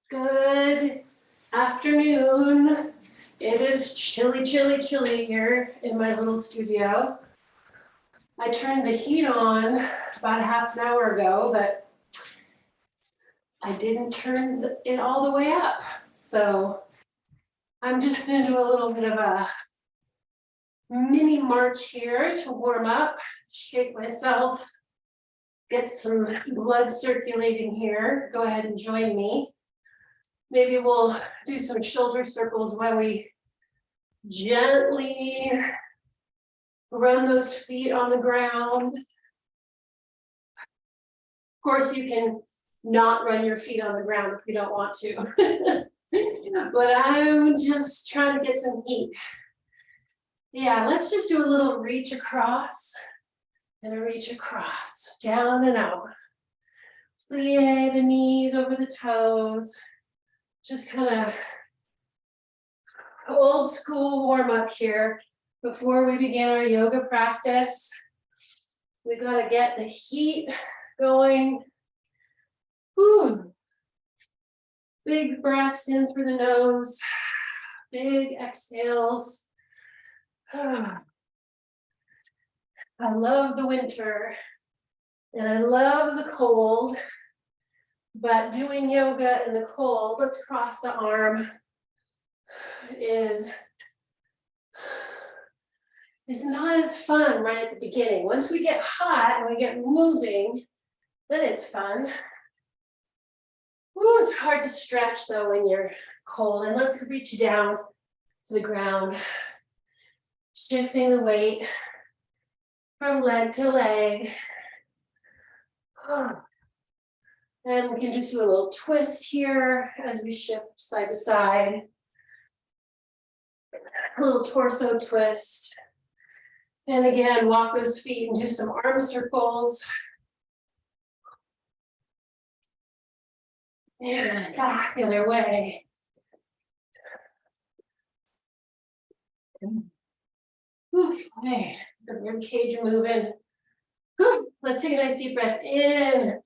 Good afternoon. It is chilly, chilly, chilly here in my little studio. I turned the heat on about a half an hour ago, but I didn't turn it all the way up. So I'm just gonna do a little bit of a mini march here to warm up, shake myself, get some blood circulating here. Go ahead and join me. Maybe we'll do some shoulder circles while we gently run those feet on the ground. Of course, you can not run your feet on the ground if you don't want to. But I'm just trying to get some heat. Yeah, let's just do a little reach across and a reach across, down and out. Plie the knees over the toes. Just kind of old school warm up here before we begin our yoga practice. We gotta get the heat going. Whew. Big breaths in through the nose, big exhales. I love the winter and I love the cold, but doing yoga in the cold, let's cross the arm, is not as fun right at the beginning. Once we get hot and we get moving, then it's fun. Ooh, it's hard to stretch though when you're cold. And let's reach down to the ground, shifting the weight from leg to leg. And we can just do a little twist here as we shift side to side. A little torso twist. And again, walk those feet and do some arm circles. And back the other way. Okay, the rib cage moving. Let's take a nice deep breath in.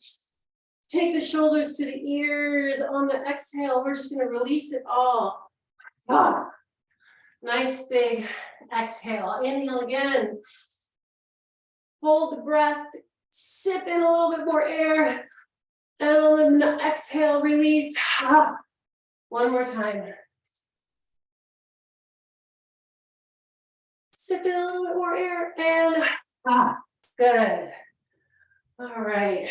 Take the shoulders to the ears. On the exhale, we're just going to release it all. Nice big exhale. Inhale again. Hold the breath. Sip in a little bit more air. And on the exhale, release. One more time. Sip in a little bit more air and good. All right.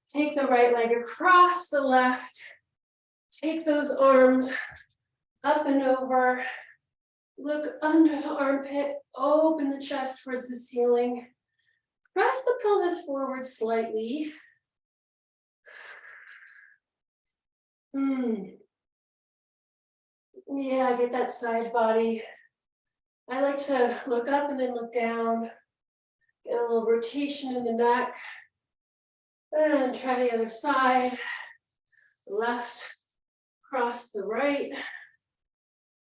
Take the right leg across the left. Take those arms up and over. Look under the armpit. Open the chest towards the ceiling. Press the pelvis forward slightly. Yeah, get that side body. I like to look up and then look down. Get a little rotation in the neck. And try the other side. Left across the right.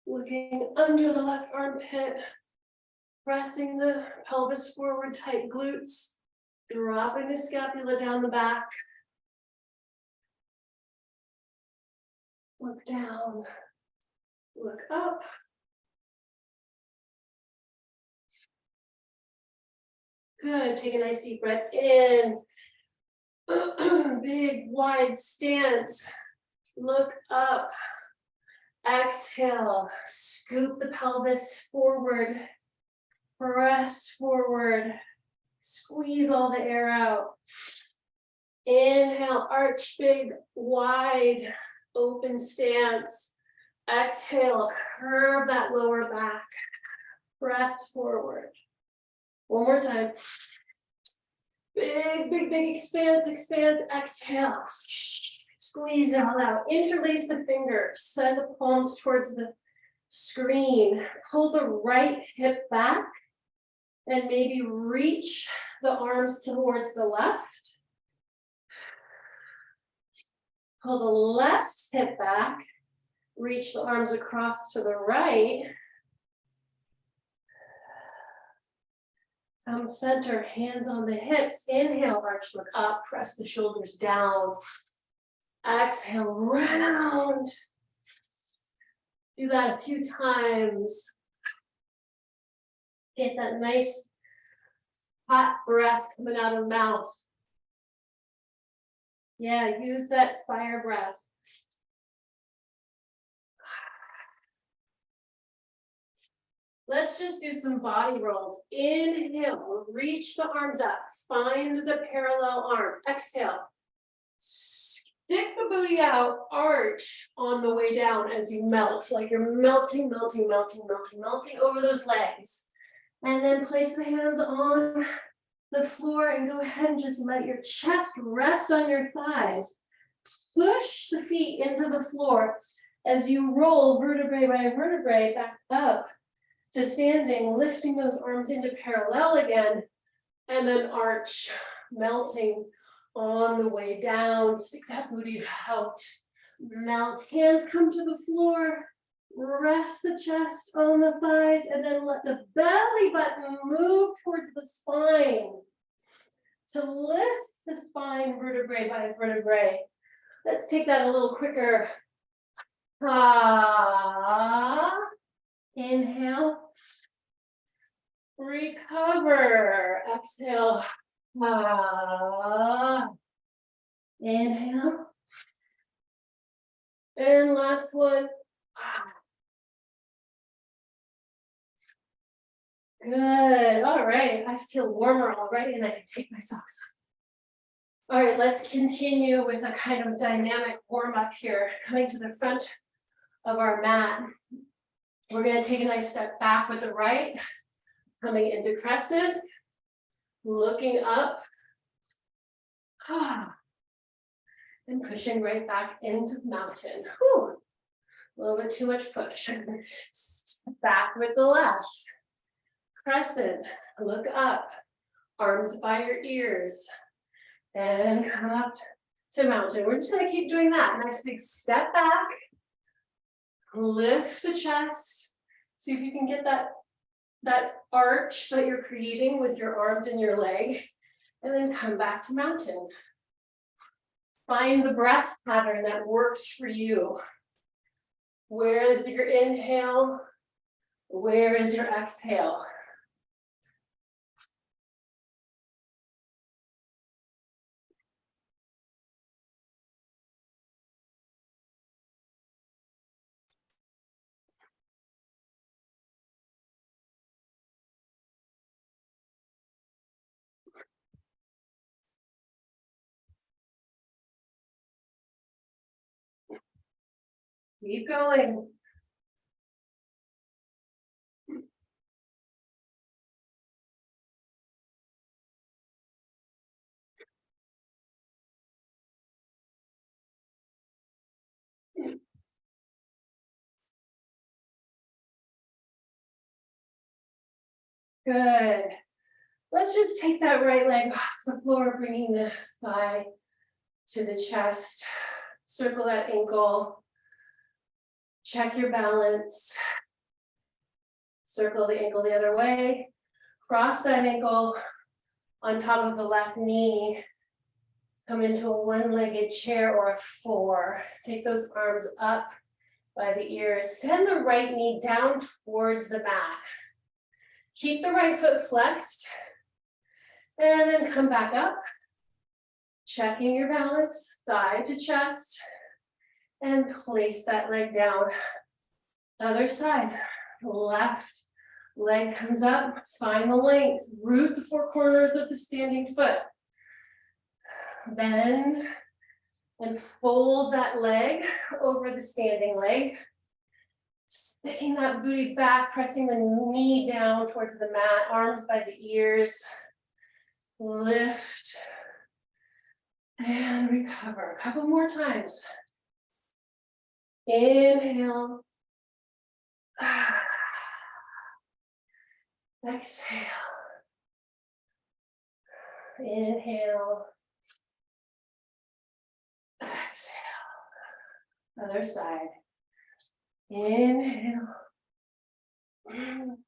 Looking under the left armpit. Pressing the pelvis forward, tight glutes. Dropping the scapula down the back. Look down. Look up. Good. Take a nice deep breath in. Big wide stance. Look up. Exhale. Scoop the pelvis forward. Press forward. Squeeze all the air out. Inhale. Arch big, wide, open stance. Exhale. Curve that lower back. Press forward. One more time. Big, big, big expanse, expanse, exhale. Squeeze it all out. Interlace the fingers. Send the palms towards the screen. Pull the right hip back and maybe reach the arms towards the left. Pull the left hip back. Reach the arms across to the right. From center, hands on the hips. Inhale, arch, look up, press the shoulders down. Exhale, round. Do that a few times. Get that nice hot breath coming out of the mouth. Yeah, use that fire breath. Let's just do some body rolls. Inhale, reach the arms up. Find the parallel arm. Exhale. Stick the booty out, arch on the way down as you melt, like you're melting, melting, melting, melting, melting over those legs. And then place the hands on the floor and go ahead and just let your chest rest on your thighs. Push the feet into the floor as you roll vertebrae by vertebrae back up to standing, lifting those arms into parallel again, and then arch, melting on the way down. Stick that booty out, melt, hands come to the floor, rest the chest on the thighs, and then let the belly button move towards the spine to lift the spine vertebrae by vertebrae. Let's take that a little quicker. Inhale. Recover. Exhale. Inhale. And last one. Good. All right. I feel warmer already and I can take my socks off. All right, let's continue with a kind of dynamic warm up here. Coming to the front of our mat. We're going to take a nice step back with the right. Coming into crescent. Looking up. And pushing right back into mountain. Whew. A little bit too much push. Back with the left. Crescent, look up, arms by your ears, and come up to mountain. We're just gonna keep doing that. Nice big step back, lift the chest. See if you can get that arch that you're creating with your arms and your leg, and then come back to mountain. Find the breath pattern that works for you. Where is your inhale? Where is your exhale? Keep going. Good. Let's just take that right leg off the floor, bringing the thigh to the chest. Circle that ankle. Check your balance. Circle the ankle the other way. Cross that ankle on top of the left knee. Come into a one-legged chair or a four. Take those arms up by the ears. Send the right knee down towards the mat. Keep the right foot flexed. And then come back up. Checking your balance, thigh to chest. And place that leg down. Other side, left leg comes up, find the length, root the four corners of the standing foot. Bend and fold that leg over the standing leg. Sticking that booty back, pressing the knee down towards the mat, arms by the ears. Lift and recover. A couple more times. Inhale. Exhale. Inhale. Exhale. Other side. Inhale. Exhale.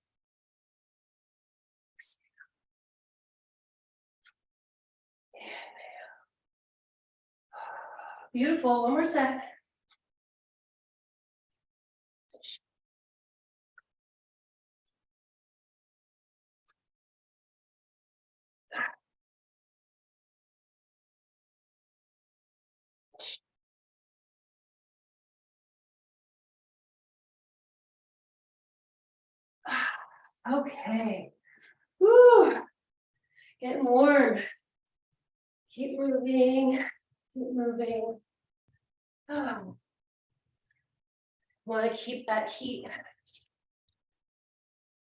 Inhale. Beautiful, one more set. Okay. Woo. Getting warm. Keep moving. Keep moving. Oh. Want to keep that heat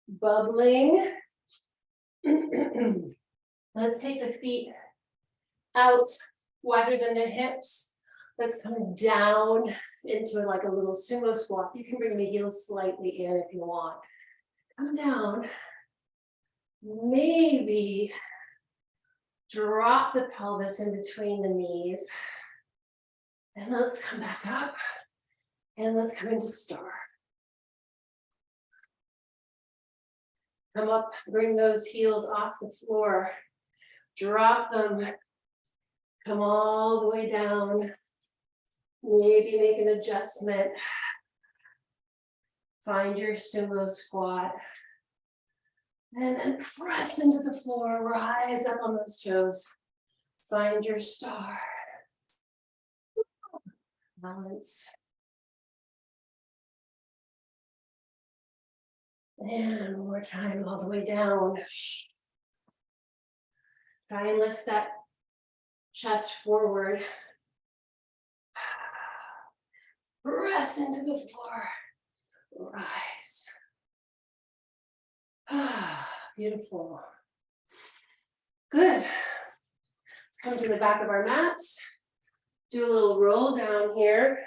bubbling. Let's take the feet out wider than the hips. Let's come down into like a little sumo squat. You can bring the heels slightly in if you want. Come down. Maybe drop the pelvis in between the knees. And let's come back up. And let's come into star. Come up, bring those heels off the floor. Drop them. Come all the way down. Maybe make an adjustment. Find your sumo squat. And then press into the floor, rise up on those toes. Find your star. Balance. And one more time, all the way down. Try and lift that chest forward. Press into the floor. Rise. Beautiful. Good. Let's come to the back of our mats. Do a little roll down here.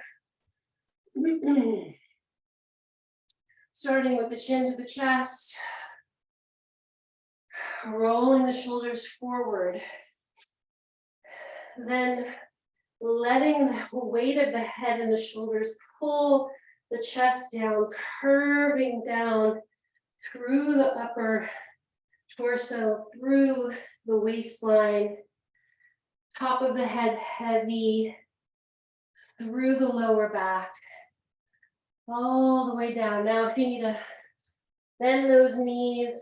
Starting with the chin to the chest. Rolling the shoulders forward. Then letting the weight of the head and the shoulders pull the chest down, curving down through the upper torso, through the waistline, top of the head heavy, through the lower back, all the way down. Now, if you need to bend those knees,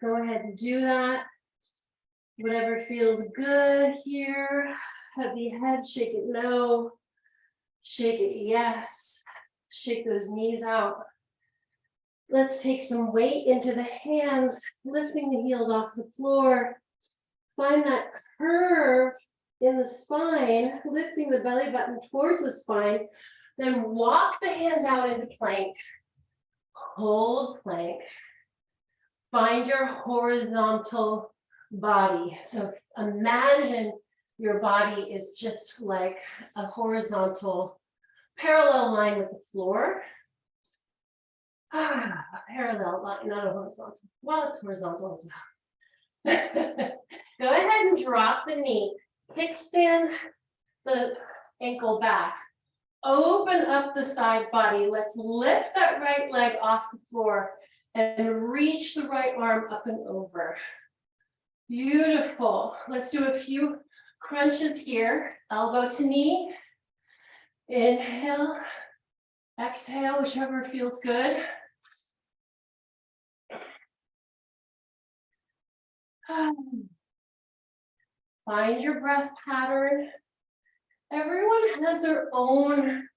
go ahead and do that. Whatever feels good here. Heavy head, shake it no. Shake it yes. Shake those knees out. Let's take some weight into the hands, lifting the heels off the floor. Find that curve in the spine, lifting the belly button towards the spine. Then walk the hands out into plank. Hold plank. Find your horizontal body. So imagine your body is just like a horizontal parallel line with the floor. A parallel line, not a horizontal. Well, it's horizontal as well. Go ahead and drop the knee. Kickstand the ankle back. Open up the side body. Let's lift that right leg off the floor and reach the right arm up and over. Beautiful. Let's do a few crunches here. Elbow to knee. Inhale. Exhale, whichever feels good. Find your breath pattern. Everyone has their own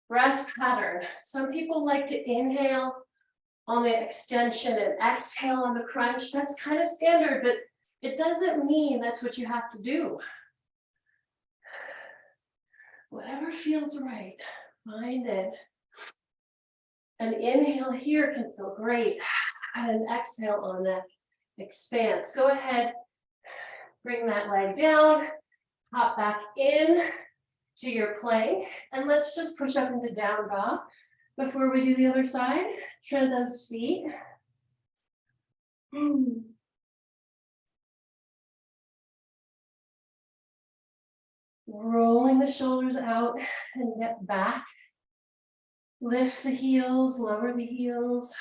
breath pattern. Some people like to inhale on the extension and exhale on the crunch. That's kind of standard, but it doesn't mean that's what you have to do. Whatever feels right, find it. An inhale here can feel great. And an exhale on that expanse. Go ahead, bring that leg down, hop back in to your plank, and let's just push up into down dog before we do the other side. Tread those feet. Rolling the shoulders out and get back. Lift the heels, lower the heels.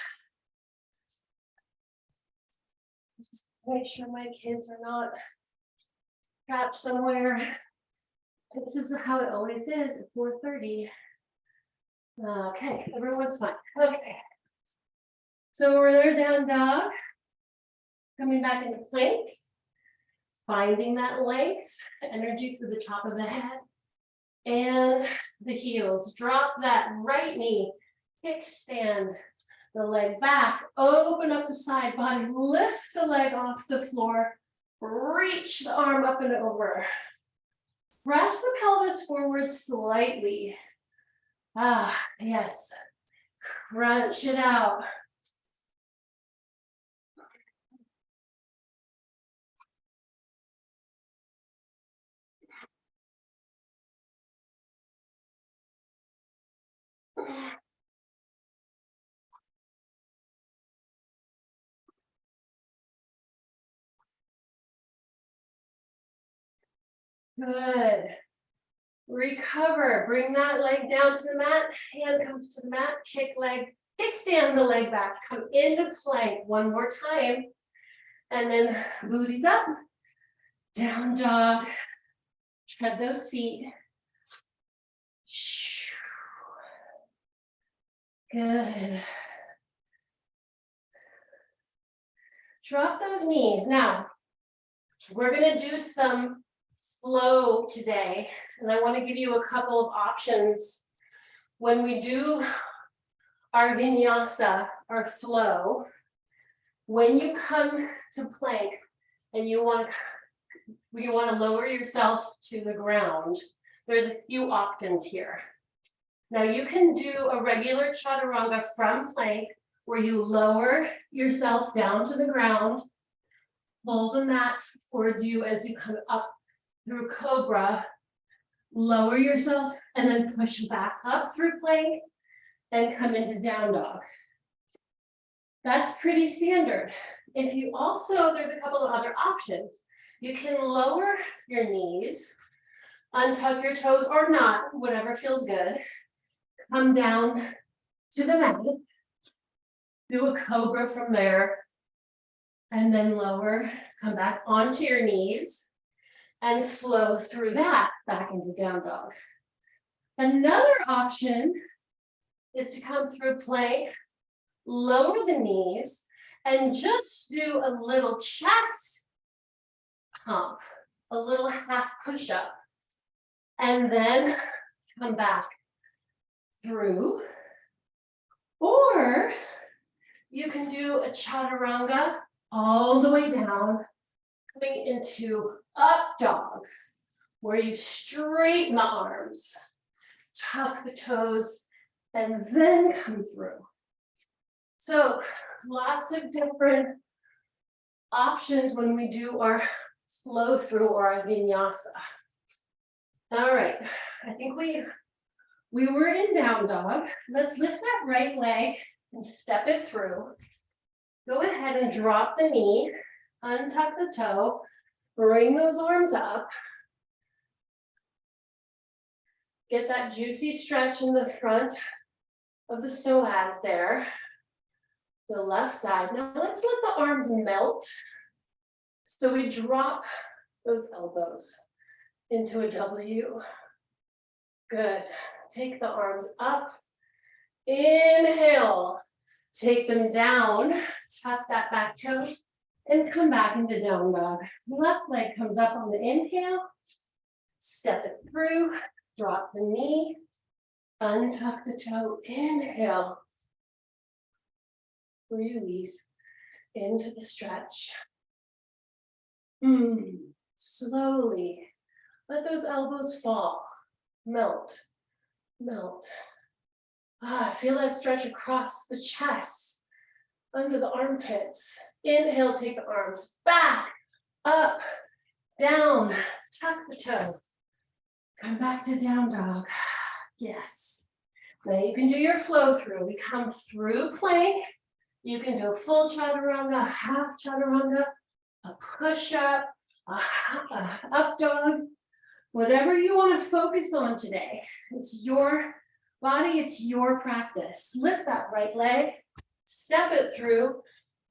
Just make sure my kids are not trapped somewhere. This is how it always is at 4:30. Okay, everyone's fine. Okay. So we're there, down dog. Coming back into plank. Finding that length, energy through the top of the head and the heels. Drop that right knee, kickstand the leg back, open up the side body, lift the leg off the floor, reach the arm up and over. Press the pelvis forward slightly. Ah, yes. Crunch it out. Good. Recover. Bring that leg down to the mat. Hand comes to the mat. Kick leg. Kickstand the leg back. Come into plank one more time. And then booties up. Down dog. Tread those feet. Good. Drop those knees. Now, we're going to do some flow today. And I want to give you a couple of options. When we do our vinyasa, our flow, when you come to plank and you want to lower yourself to the ground, there's a few options here. Now you can do a regular chaturanga from plank where you lower yourself down to the ground, pull the mat towards you as you come up through cobra, lower yourself and then push back up through plank and come into down dog. That's pretty standard. If you also, there's a couple of other options. You can lower your knees, untuck your toes or not, whatever feels good. Come down to the mat, do a cobra from there, and then lower, come back onto your knees and flow through that back into down dog. Another option is to come through plank, lower the knees, and just do a little chest pump, a little half push-up, and then come back through. Or you can do a chaturanga all the way down, coming into up dog, where you straighten the arms, tuck the toes, and then come through. So lots of different options when we do our flow through or our vinyasa. All right, I think we were in down dog. Let's lift that right leg and step it through. Go ahead and drop the knee, untuck the toe, bring those arms up. Get that juicy stretch in the front of the psoas there. The left side. Now let's let the arms melt. So we drop those elbows into a W. Good. Take the arms up. Inhale. Take them down. Tuck that back toe and come back into down dog. Left leg comes up on the inhale. Step it through. Drop the knee. Untuck the toe. Inhale. Release into the stretch. Slowly let those elbows fall. Melt. Melt. Feel that stretch across the chest, under the armpits. Inhale, take the arms back, up, down, tuck the toe. Come back to down dog. Yes. Now you can do your flow through. We come through plank. You can do a full chaturanga, half chaturanga, a push-up, a up dog, whatever you want to focus on today. It's your body, it's your practice. Lift that right leg, step it through,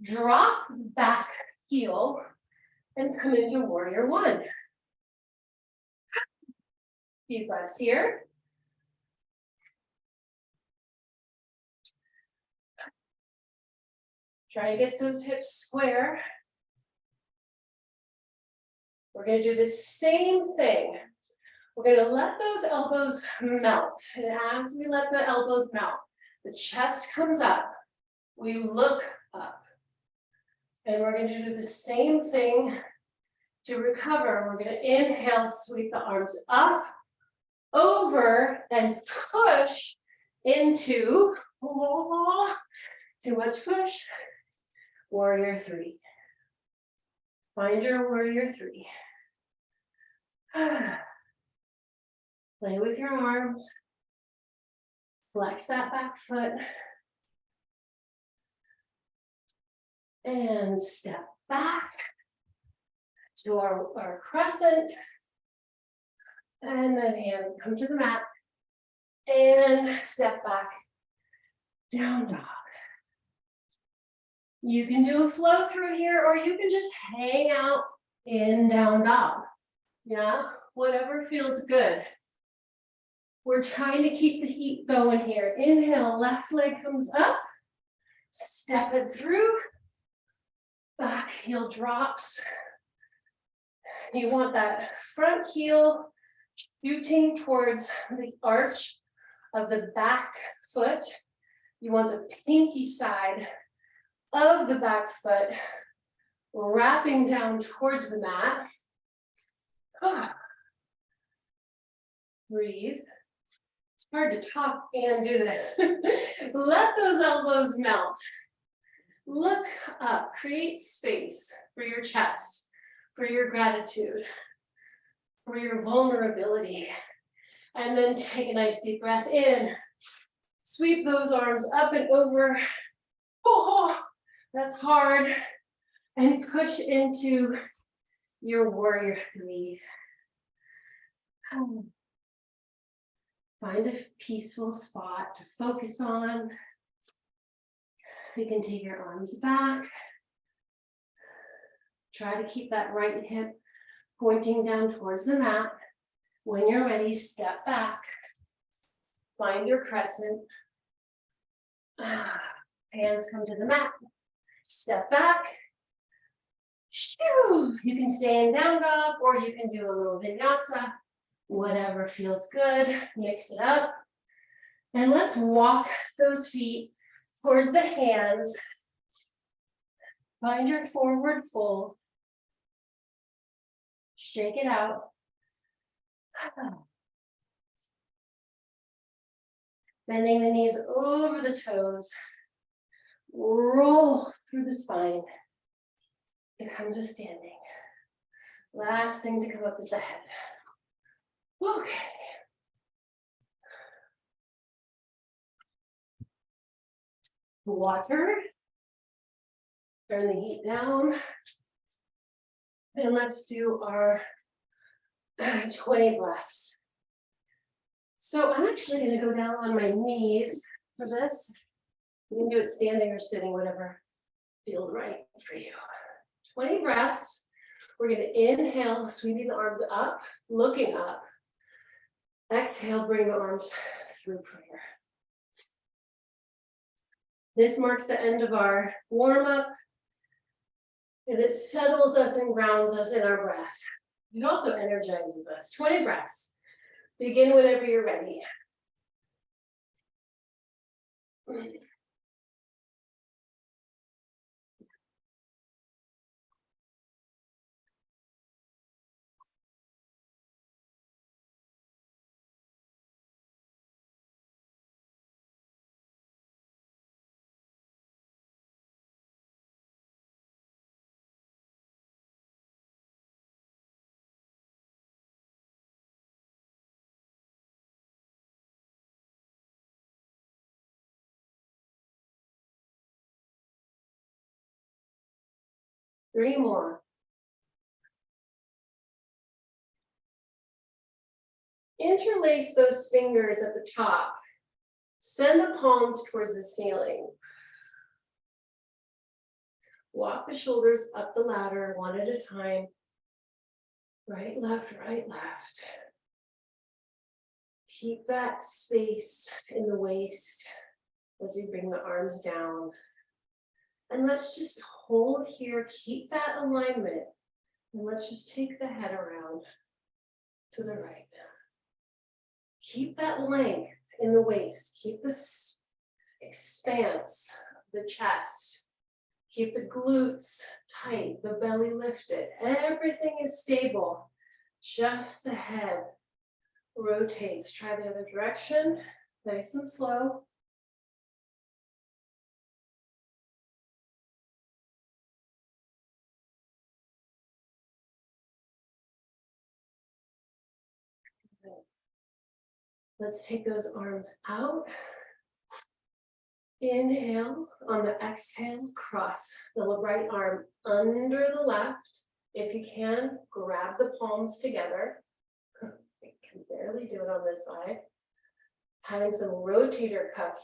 drop back heel, and come into warrior one. Few breaths here. Try and get those hips square. We're going to do the same thing. We're going to let those elbows melt. And as we let the elbows melt, the chest comes up. We look up. And we're going to do the same thing to recover. We're going to inhale, sweep the arms up, over, and push into, too much push, warrior three. Find your warrior three. Play with your arms. Flex that back foot. And step back to our crescent. And then hands come to the mat. And step back, down dog. You can do a flow through here, or you can just hang out in down dog. Yeah, whatever feels good. We're trying to keep the heat going here. Inhale, left leg comes up. Step it through. Back heel drops. You want that front heel shooting towards the arch of the back foot. You want the pinky side of the back foot wrapping down towards the mat. Breathe. It's hard to talk and do this. Let those elbows melt. Look up, create space for your chest, for your gratitude, for your vulnerability. And then take a nice deep breath in. Sweep those arms up and over. Oh, that's hard. And push into your warrior three. Find a peaceful spot to focus on. You can take your arms back. Try to keep that right hip pointing down towards the mat. When you're ready, step back. Find your crescent. Hands come to the mat. Step back. Shoo. You can stay in down dog, or you can do a little vinyasa. Whatever feels good, mix it up. And let's walk those feet towards the hands. Find your forward fold. Shake it out. Bending the knees over the toes. Roll through the spine to come to standing. Last thing to come up is the head. Okay. Water. Turn the heat down. And let's do our 20 breaths. So I'm actually going to go down on my knees for this. You can do it standing or sitting, whatever feels right for you. 20 breaths. We're going to inhale, sweeping the arms up, looking up. Exhale, bring the arms through prayer. This marks the end of our warm-up, and it settles us and grounds us in our breath. It also energizes us. 20 breaths. Begin whenever you're ready. Three more. Interlace those fingers at the top. Send the palms towards the ceiling. Walk the shoulders up the ladder one at a time. Right, left, right, left. Keep that space in the waist as you bring the arms down. And let's just hold here, keep that alignment. And let's just take the head around to the right. Keep that length in the waist. Keep this expanse of the chest. Keep the glutes tight, the belly lifted. Everything is stable. Just the head rotates. Try the other direction. Nice and slow. Let's take those arms out. Inhale. On the exhale, cross the right arm under the left. If you can, grab the palms together. I can barely do it on this side. Having some rotator cuff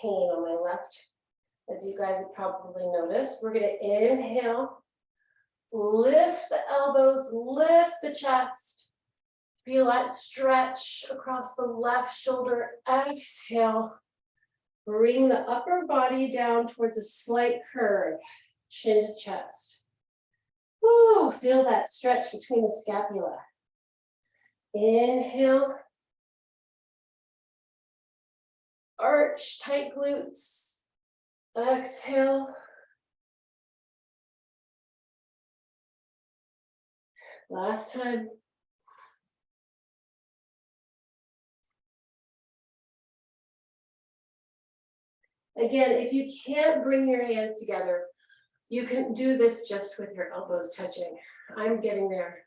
pain on my left, as you guys have probably noticed. We're going to inhale, lift the elbows, lift the chest. Feel that stretch across the left shoulder. Exhale. Bring the upper body down towards a slight curve, chin to chest. Woo, feel that stretch between the scapula. Inhale. Arch, tight glutes. Exhale. Last time. Again, if you can't bring your hands together, you can do this just with your elbows touching. I'm getting there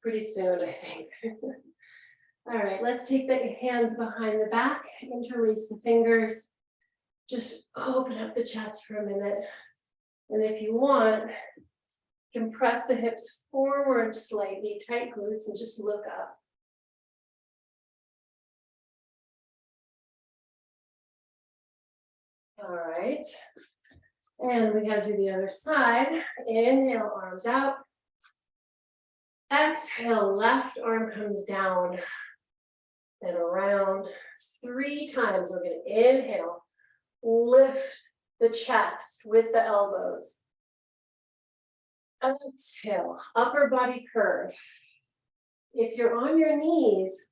pretty soon, I think. All right, let's take the hands behind the back, interlace the fingers. Just open up the chest for a minute. And if you want, you can press the hips forward slightly, tight glutes, and just look up. All right, and we got to do the other side. Inhale, arms out. Exhale, left arm comes down and around 3 times. We're going to inhale, lift the chest with the elbows. Exhale, upper body curve. If you're on your knees,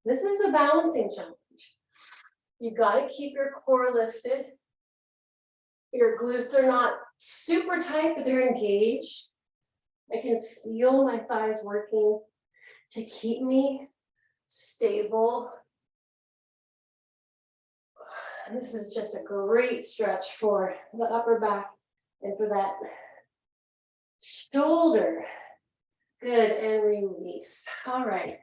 this is a balancing challenge. You got to keep your core lifted. Your glutes are not super tight, but they're engaged. I can feel my thighs working to keep me stable. And this is just a great stretch for the upper back and for that shoulder. Good, and release. All right,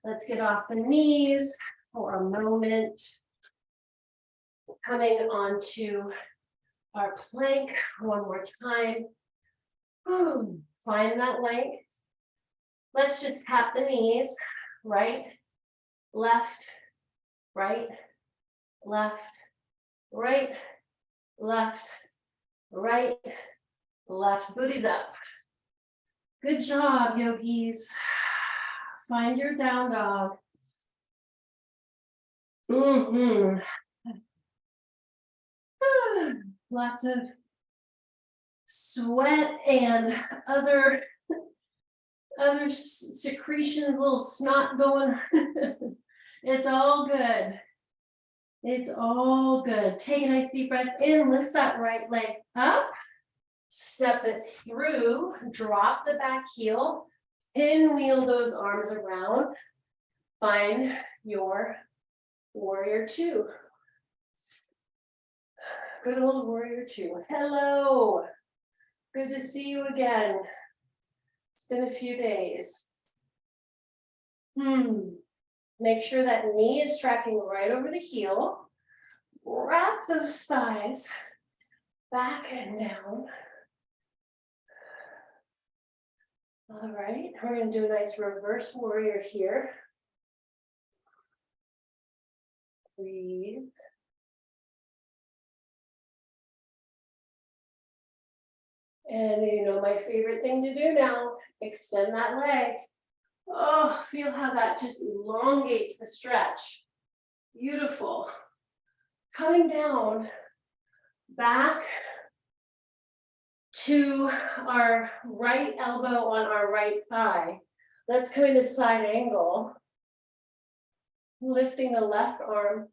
let's get off the knees for a moment. Coming onto our plank one more time. Find that length. Let's just tap the knees. Right, left, right, left, right, left, right, left. Booties up. Good job, yogis. Find your down dog. Lots of sweat and other secretions, little snot going. It's all good. It's all good. Take a nice deep breath in, lift that right leg up, step it through, drop the back heel, pinwheel those arms around, find your warrior 2. Good old warrior 2. Hello. Good to see you again. It's been a few days. Make sure that knee is tracking right over the heel. Wrap those thighs back and down. All right, we're going to do a nice reverse warrior here. Breathe. And you know, my favorite thing to do now, extend that leg. Oh, feel how that just elongates the stretch. Beautiful. Coming down, back to our right elbow on our right thigh. Let's come into side angle. Lifting the left arm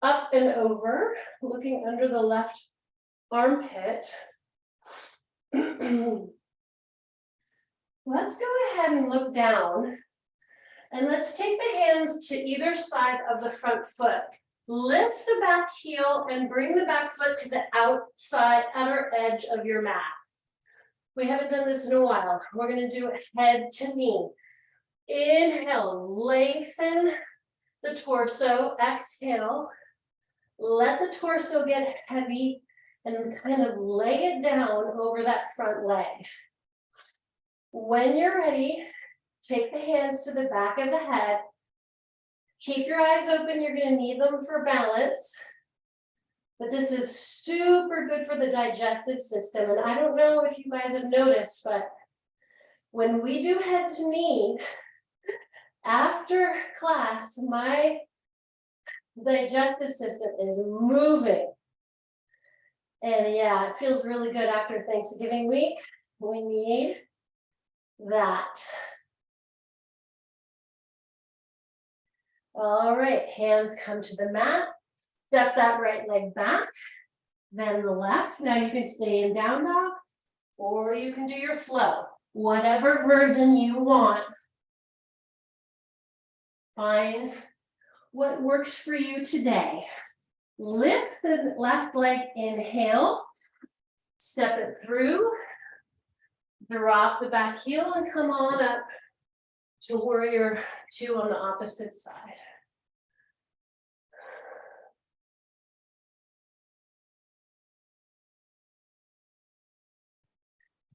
up and over, looking under the left armpit. Let's go ahead and look down. And let's take the hands to either side of the front foot. Lift the back heel and bring the back foot to the outer edge of your mat. We haven't done this in a while. We're going to do head to knee. Inhale, lengthen the torso. Exhale, let the torso get heavy and kind of lay it down over that front leg. When you're ready, take the hands to the back of the head. Keep your eyes open, you're gonna need them for balance. But this is super good for the digestive system. And I don't know if you guys have noticed, but when we do head to knee, after class, my digestive system is moving. And yeah, it feels really good after Thanksgiving week. We need that. All right, hands come to the mat. Step that right leg back, then the left. Now you can stay in down dog, or you can do your flow, whatever version you want. Find what works for you today. Lift the left leg, inhale, step it through, drop the back heel and come on up to warrior two on the opposite side.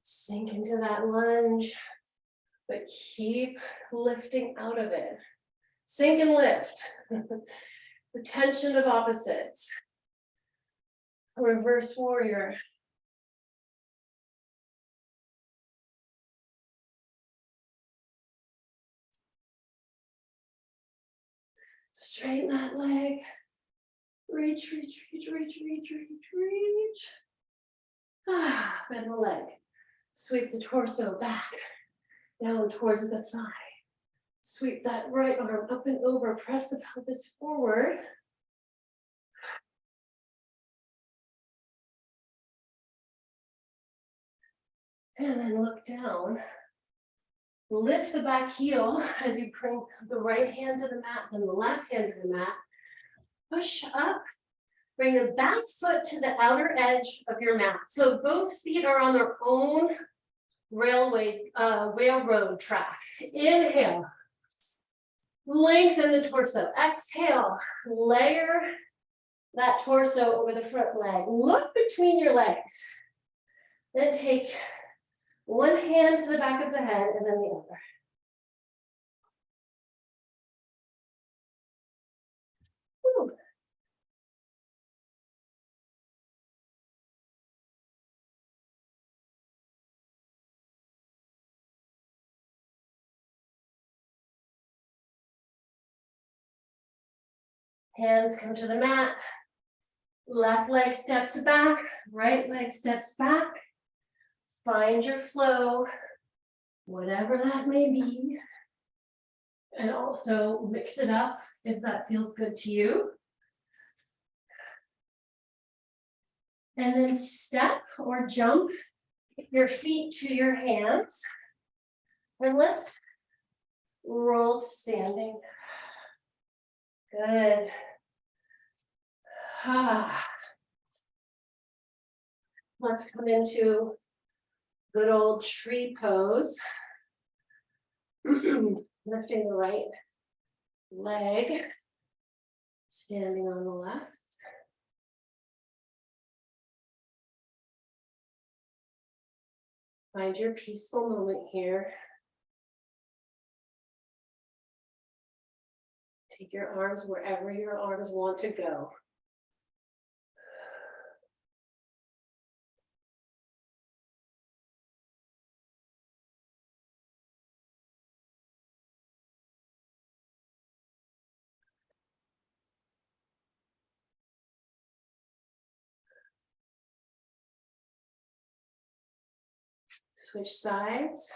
Sink into that lunge, but keep lifting out of it. Sink and lift. The tension of opposites. Reverse warrior. Straighten that leg. Reach, reach, reach, reach, reach, reach, reach. Ah, bend the leg. Sweep the torso back, down towards the thigh. Sweep that right arm up and over. Press the pelvis forward. And then look down. Lift the back heel as you bring the right hand to the mat, then the left hand to the mat. Push up. Bring the back foot to the outer edge of your mat. So both feet are on their own railroad track. Inhale. Lengthen the torso. Exhale. Layer that torso over the front leg. Look between your legs. Then take one hand to the back of the head and then the other. Whew. Hands come to the mat. Left leg steps back, right leg steps back. Find your flow, whatever that may be. And also mix it up if that feels good to you. And then step or jump your feet to your hands. And let's roll to standing. Good. Let's come into good old tree pose. Lifting the right leg, standing on the left. Find your peaceful moment here. Take your arms wherever your arms want to go. Switch sides.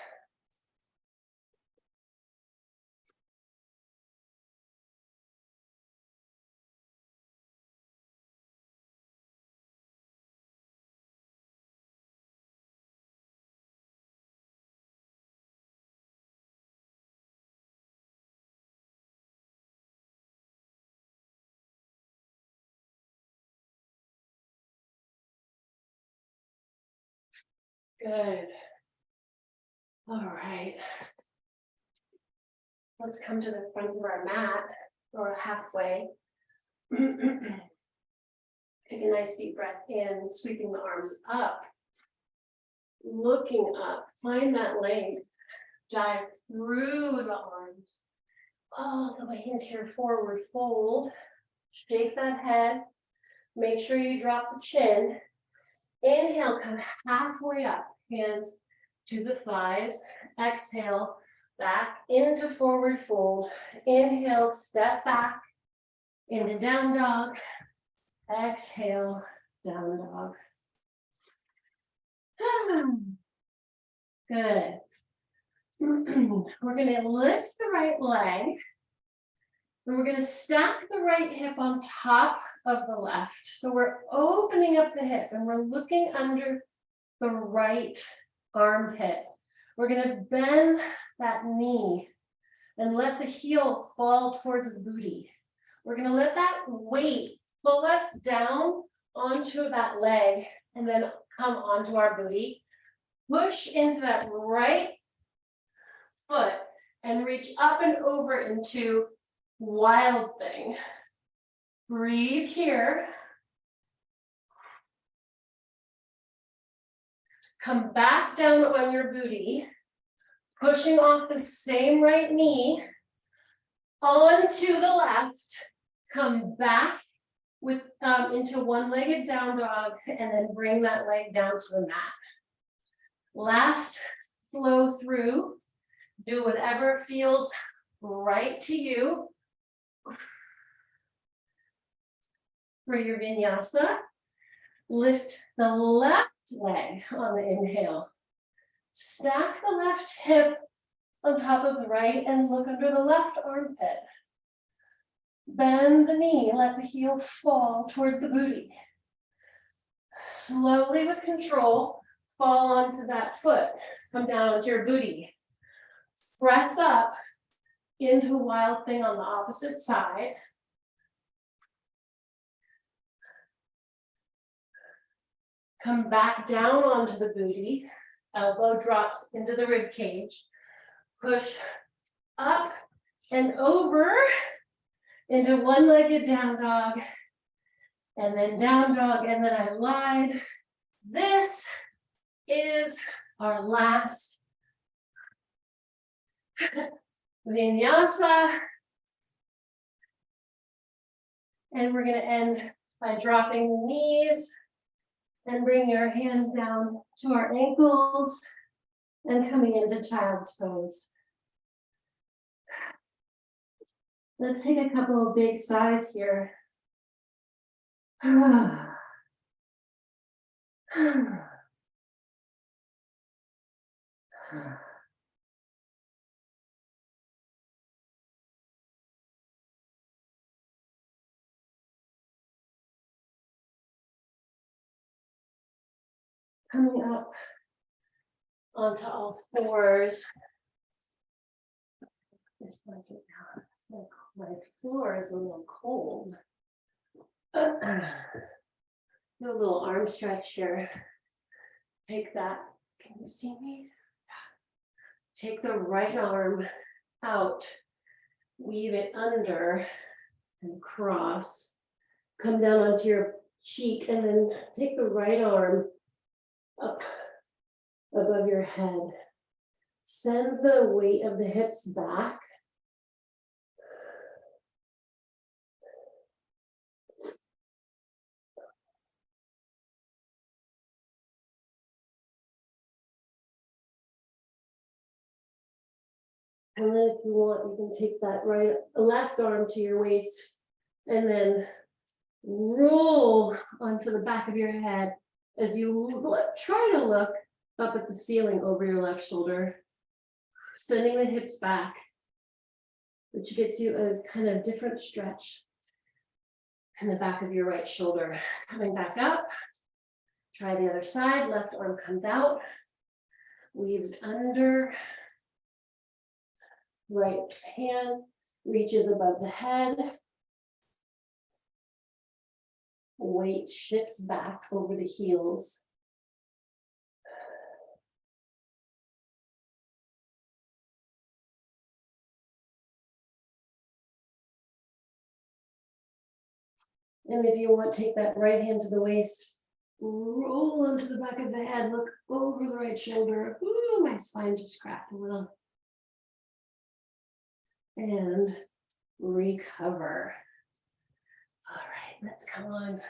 Good. All right. Let's come to the front of our mat or halfway. Take a nice deep breath in, sweeping the arms up. Looking up, find that length. Dive through the arms all the way into your forward fold. Shake that head. Make sure you drop the chin. Inhale, come halfway up. Hands to the thighs. Exhale, back into forward fold. Inhale, step back into down dog. Exhale, down dog. Good. We're going to lift the right leg. And we're going to stack the right hip on top of the left. So we're opening up the hip and we're looking under the right armpit. We're going to bend that knee and let the heel fall towards the booty. We're going to let that weight pull us down onto that leg and then come onto our booty. Push into that right foot and reach up and over into wild thing. Breathe here. Come back down on your booty, pushing off the same right knee onto the left. Come back with into one-legged down dog and then bring that leg down to the mat. Last flow through. Do whatever feels right to you. For your vinyasa, lift the left leg on the inhale. Stack the left hip on top of the right and look under the left armpit. Bend the knee, let the heel fall towards the booty. Slowly with control, fall onto that foot. Come down onto your booty. Press up into wild thing on the opposite side. Come back down onto the booty. Elbow drops into the rib cage. Push up and over into one-legged down dog. And then down dog, and then I lied. This is our last vinyasa. And we're going to end by dropping the knees and bring your hands down to our ankles and coming into child's pose. Let's take a couple of big sighs here. Coming up onto all fours. This blanket now. It's like my floor is a little cold. Do a little arm stretch here. Take that. Can you see me? Take the right arm out. Weave it under and cross. Come down onto your cheek and then take the right arm up above your head. Send the weight of the hips back. And then if you want, you can take that left arm to your waist and then roll onto the back of your head as you try to look up at the ceiling over your left shoulder, sending the hips back, which gets you a kind of different stretch in the back of your right shoulder. Coming back up, try the other side, left arm comes out, weaves under, right hand reaches above the head, weight shifts back over the heels. And if you want, take that right hand to the waist, roll onto the back of the head, look over the right shoulder. Ooh, my spine just cracked a little. And recover. All right, let's come on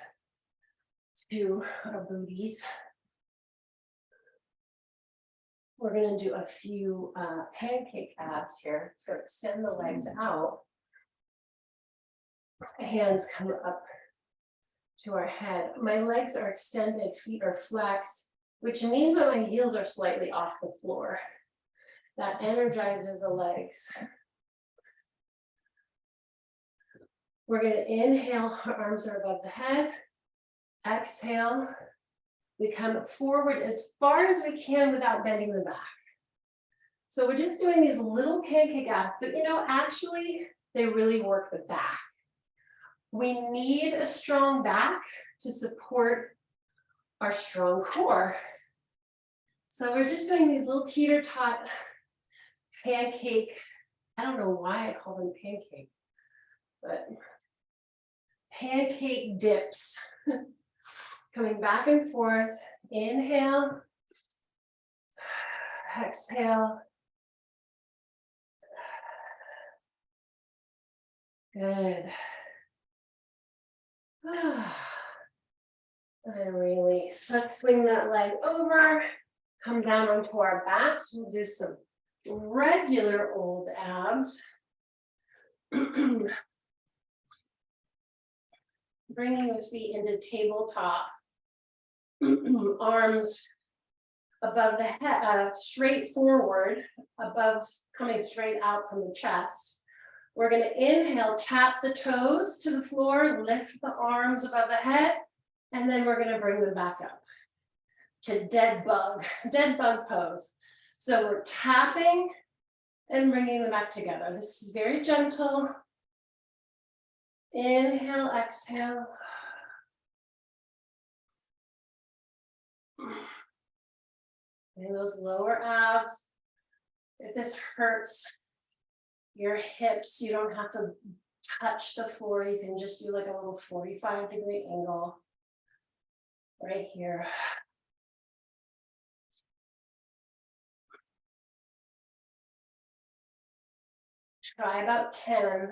to our booties. We're going to do a few pancake abs here. So extend the legs out. Hands come up to our head. My legs are extended, feet are flexed, which means that my heels are slightly off the floor. That energizes the legs. We're going to inhale, our arms are above the head. Exhale, we come forward as far as we can without bending the back. So we're just doing these little pancake abs, but actually they really work the back. We need a strong back to support our strong core. So we're just doing these little teeter-tot pancake. I don't know why I call them pancake, but pancake dips. Coming back and forth, inhale, exhale. Good. And release. Let's swing that leg over, come down onto our backs. We'll do some regular old abs. Bringing the feet into tabletop. Arms above the head, straight forward, above, coming straight out from the chest. We're going to inhale, tap the toes to the floor, lift the arms above the head, and then we're going to bring them back up to dead bug pose. So we're tapping and bringing them back together. This is very gentle. Inhale, exhale. And those lower abs, if this hurts your hips, you don't have to touch the floor. You can just do like a little 45-degree angle right here. Try about 10.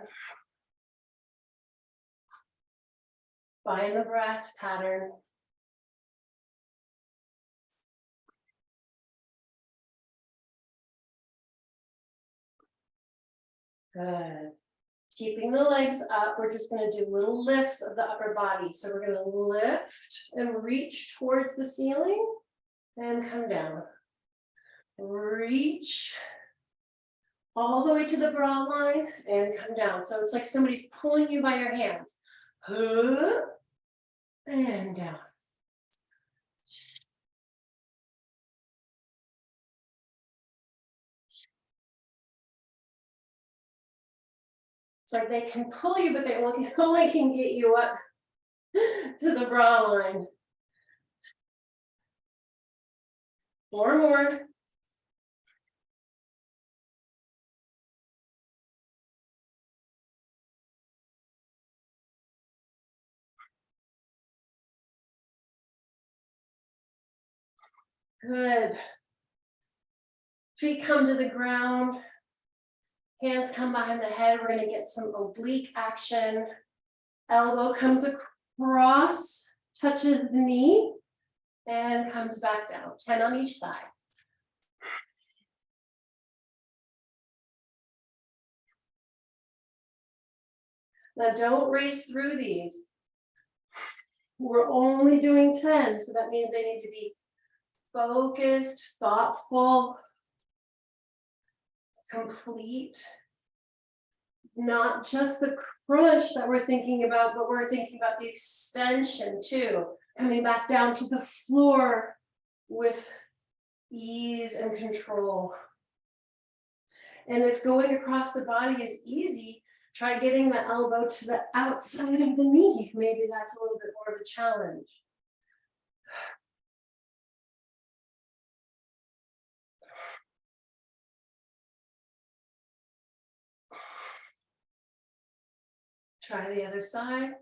Find the breath pattern. Good. Keeping the legs up, we're just going to do little lifts of the upper body. So we're going to lift and reach towards the ceiling and come down. Reach all the way to the brow line and come down. So it's like somebody's pulling you by your hands. And down. It's like they can pull you, but they only can get you up to the brow line. 4 more. Good. Feet come to the ground. Hands come behind the head. We're going to get some oblique action. Elbow comes across, touches the knee, and comes back down. 10 on each side. Now don't race through these. We're only doing 10, so that means they need to be focused, thoughtful, complete. Not just the crunch that we're thinking about, but we're thinking about the extension too. Coming back down to the floor with ease and control. And if going across the body is easy, try getting the elbow to the outside of the knee. Maybe that's a little bit more of a challenge. Try the other side.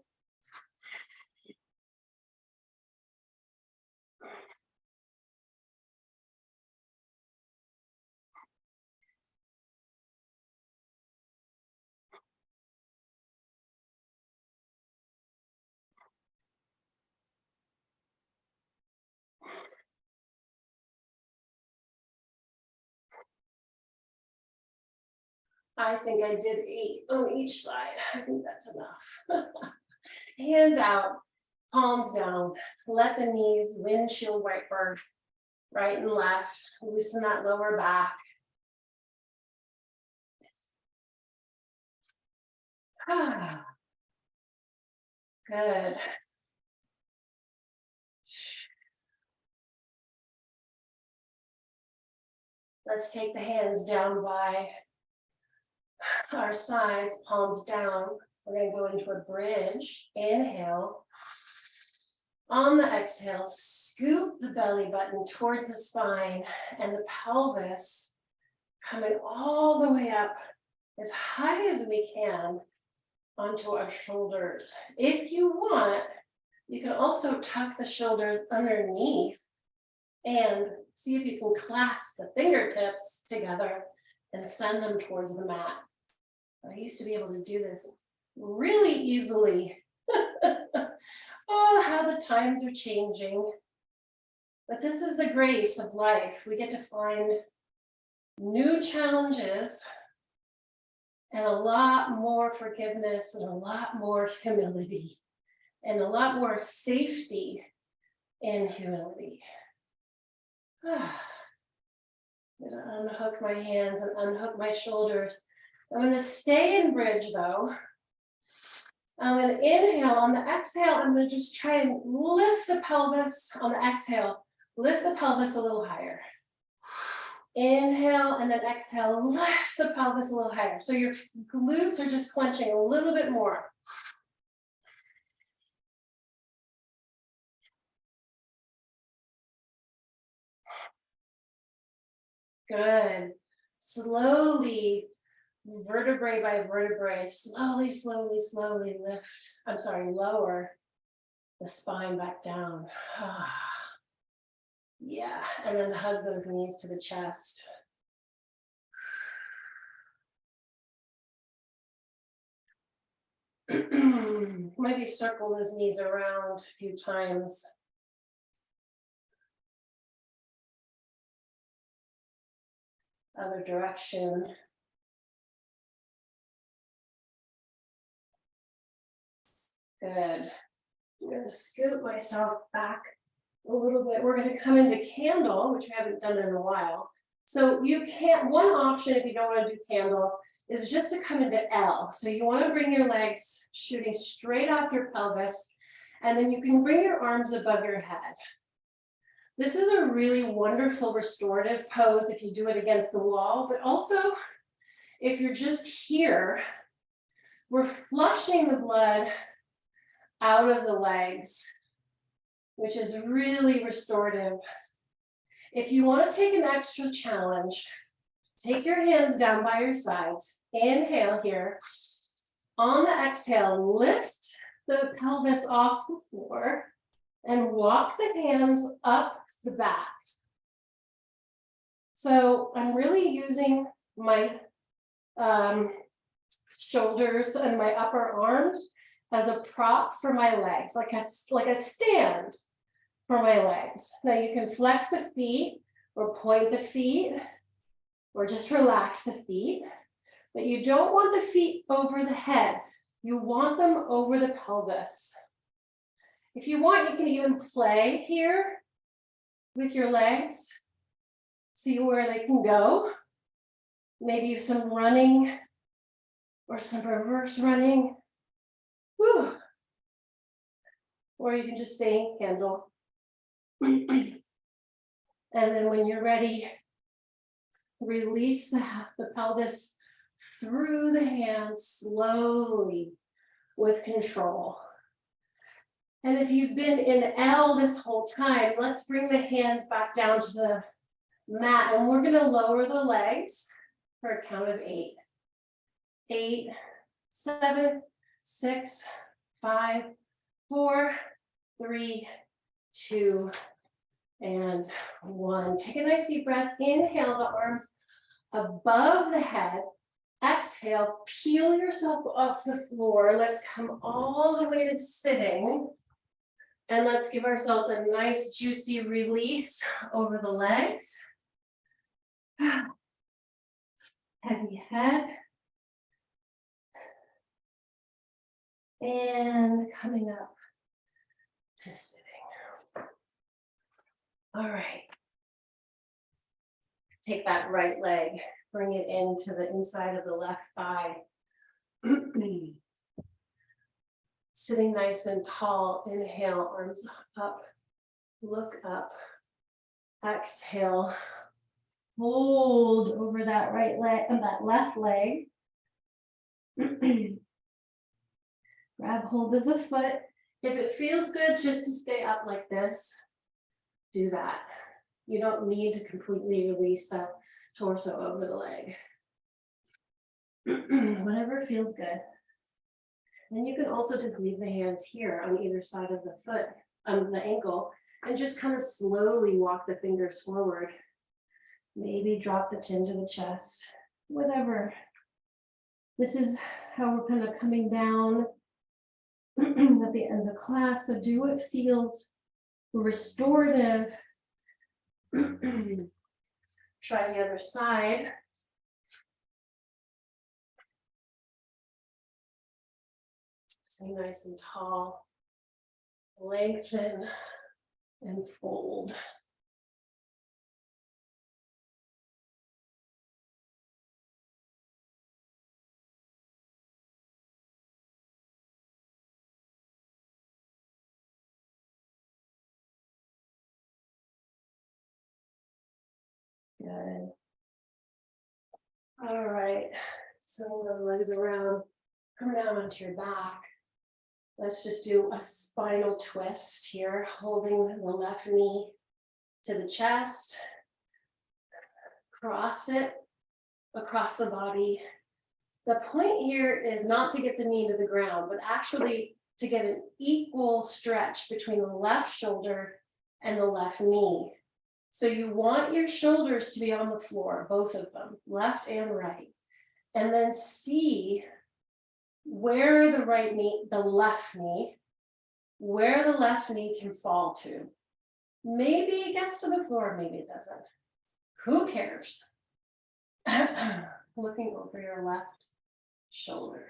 I think I did 8 on each side. I think that's enough. Hands out, palms down. Let the knees windshield wiper, right and left. Loosen that lower back. Good. Let's take the hands down by our sides, palms down. We're going to go into a bridge. Inhale. On the exhale, scoop the belly button towards the spine and the pelvis, coming all the way up as high as we can onto our shoulders. If you want, you can also tuck the shoulders underneath and see if you can clasp the fingertips together and send them towards the mat. I used to be able to do this really easily. Oh, how the times are changing. But this is the grace of life. We get to find new challenges and a lot more forgiveness and a lot more humility and a lot more safety in humility. I'm going to unhook my hands and unhook my shoulders. I'm going to stay in bridge though. I'm going to inhale. On the exhale, I'm going to just try and lift the pelvis. On the exhale, lift the pelvis a little higher. Inhale and then exhale, lift the pelvis a little higher. So your glutes are just clenching a little bit more. Good. Slowly, vertebrae by vertebrae, slowly lift. Lower the spine back down. Yeah, and then hug those knees to the chest. Maybe circle those knees around a few times. Other direction. Good. I'm going to scoot myself back a little bit. We're going to come into candle, which we haven't done in a while. So you can't, one option if you don't want to do candle is just to come into L. So you want to bring your legs shooting straight off your pelvis, and then you can bring your arms above your head. This is a really wonderful restorative pose if you do it against the wall, but also if you're just here, we're flushing the blood out of the legs, which is really restorative. If you want to take an extra challenge, take your hands down by your sides. Inhale here. On the exhale, lift the pelvis off the floor and walk the hands up the back. So I'm really using my shoulders and my upper arms as a prop for my legs, like a stand for my legs. Now you can flex the feet or point the feet or just relax the feet, but you don't want the feet over the head. You want them over the pelvis. If you want, you can even play here with your legs. See where they can go. Maybe some running or some reverse running. Whew. Or you can just stay in handle. And then when you're ready, release the pelvis through the hands slowly with control. And if you've been in L this whole time, let's bring the hands back down to the mat, and we're gonna lower the legs for a count of 8. 8, 7, 6, 5, 4, 3, 2, and 1. Take a nice deep breath. Inhale the arms above the head. Exhale, peel yourself off the floor. Let's come all the way to sitting. And let's give ourselves a nice juicy release over the legs. Heavy head. And coming up to sitting. All right. Take that right leg, bring it into the inside of the left thigh. Sitting nice and tall, inhale, arms up, look up, exhale, fold over that right leg and that left leg. Grab hold of the foot. If it feels good just to stay up like this, do that. You don't need to completely release that torso over the leg. Whatever feels good. And you can also just leave the hands here on either side of the foot, the ankle, and just kind of slowly walk the fingers forward. Maybe drop the chin to the chest, whatever. This is how we're kind of coming down at the end of class. So do what feels restorative. Try the other side. Stay nice and tall. Lengthen and fold. Good. All right, swing the legs around, come down onto your back. Let's just do a spinal twist here, holding the left knee to the chest. Cross it across the body. The point here is not to get the knee to the ground, but actually to get an equal stretch between the left shoulder and the left knee. So you want your shoulders to be on the floor, both of them, left and right. And then see where the right knee, the left knee, where the left knee can fall to. Maybe it gets to the floor, maybe it doesn't. Who cares? Looking over your left shoulder.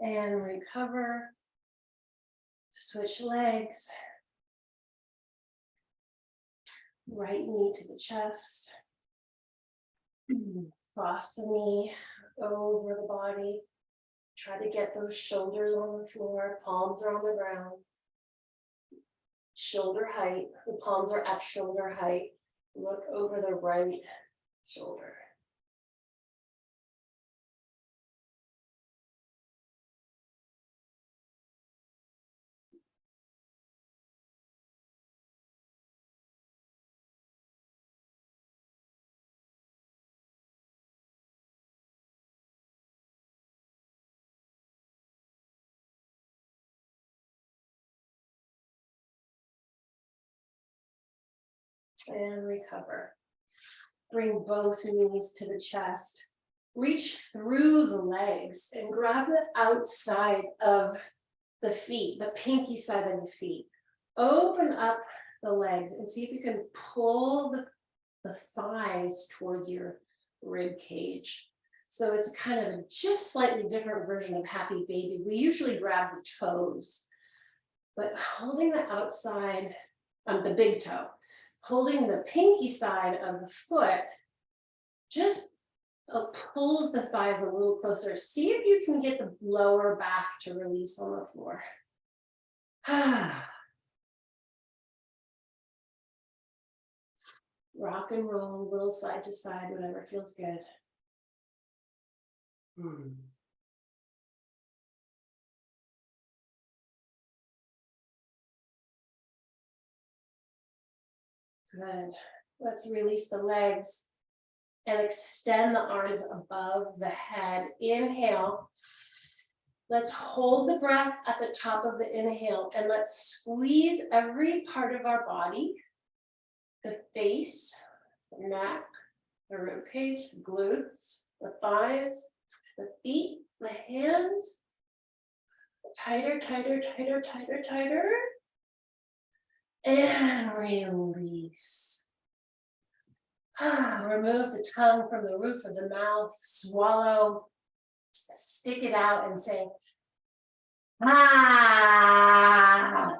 And recover. Switch legs. Right knee to the chest. Cross the knee over the body. Try to get those shoulders on the floor, palms are on the ground. Shoulder height, the palms are at shoulder height. Look over the right shoulder. And recover. Bring both knees to the chest. reach through the legs and grab the outside of the feet, the pinky side of the feet. Open up the legs and see if you can pull the thighs towards your rib cage. So it's kind of a just slightly different version of happy baby. We usually grab the toes, but holding the outside, the big toe, holding the pinky side of the foot, just pulls the thighs a little closer. See if you can get the lower back to release on the floor. Rock and roll, a little side to side, whatever feels good. Good. Let's release the legs and extend the arms above the head. Inhale. Let's hold the breath at the top of the inhale and let's squeeze every part of our body. The face, the neck, the rib cage, the glutes, the thighs, the feet, the hands. Tighter, tighter, tighter, tighter, tighter. And release. Remove the tongue from the roof of the mouth, swallow, stick it out and say, ah.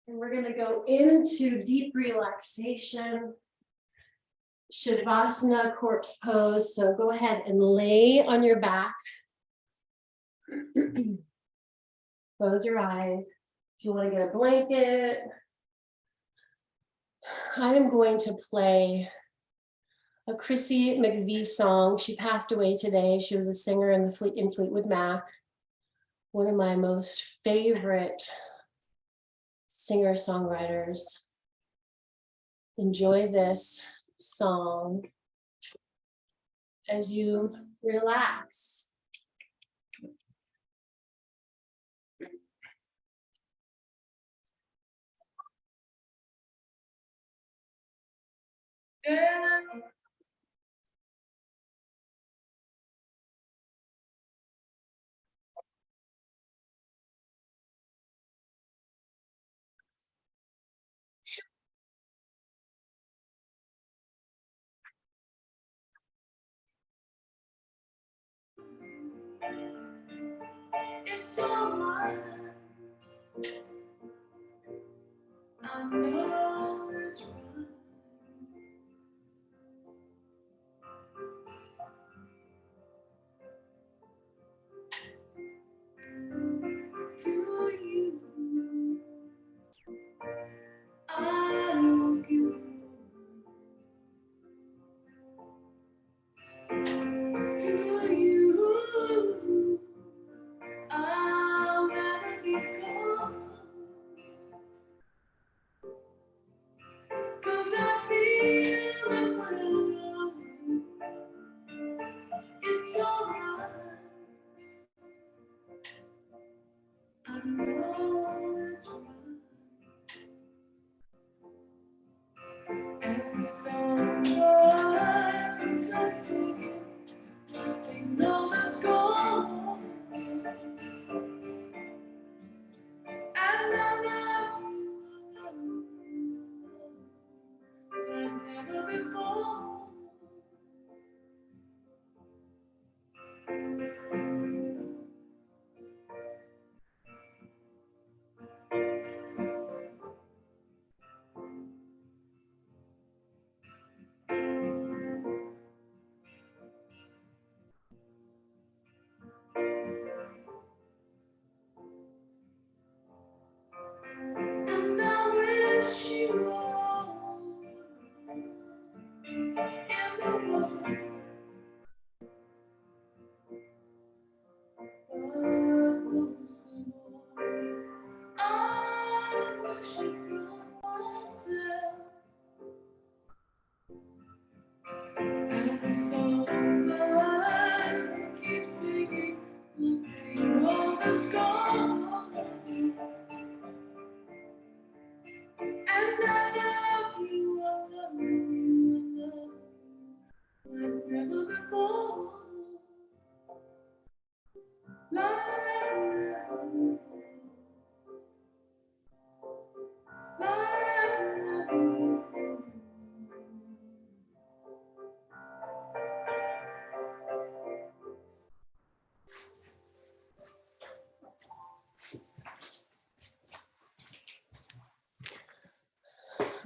And we're going to go into deep relaxation, Shavasana, corpse pose. So go ahead and lay on your back. Close your eyes. If you want to get a blanket, I am going to play a Chrissy McVie song. She passed away today. She was a singer in Fleetwood Mac. One of my most favorite singer-songwriters. Enjoy this song as you relax. It's all right. I know it's right. To you, I love you. To you, I'll never be gone.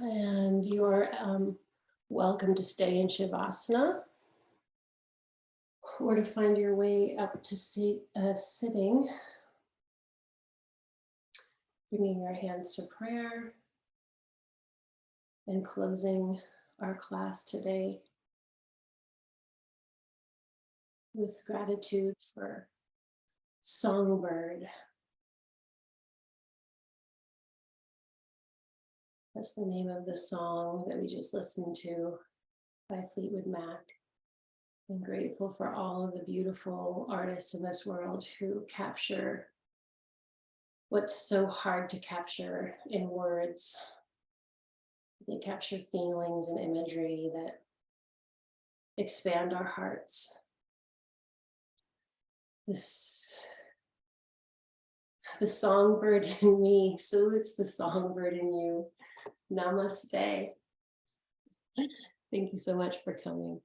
And you're welcome to stay in Shavasana or to find your way up to sitting, bringing your hands to prayer and closing our class today with gratitude for Songbird. That's the name of the song that we just listened to by Fleetwood Mac. I'm grateful for all of the beautiful artists in this world who capture what's so hard to capture in words. They capture feelings and imagery that expand our hearts. The songbird in me salutes the songbird in you. Namaste. Thank you so much for coming.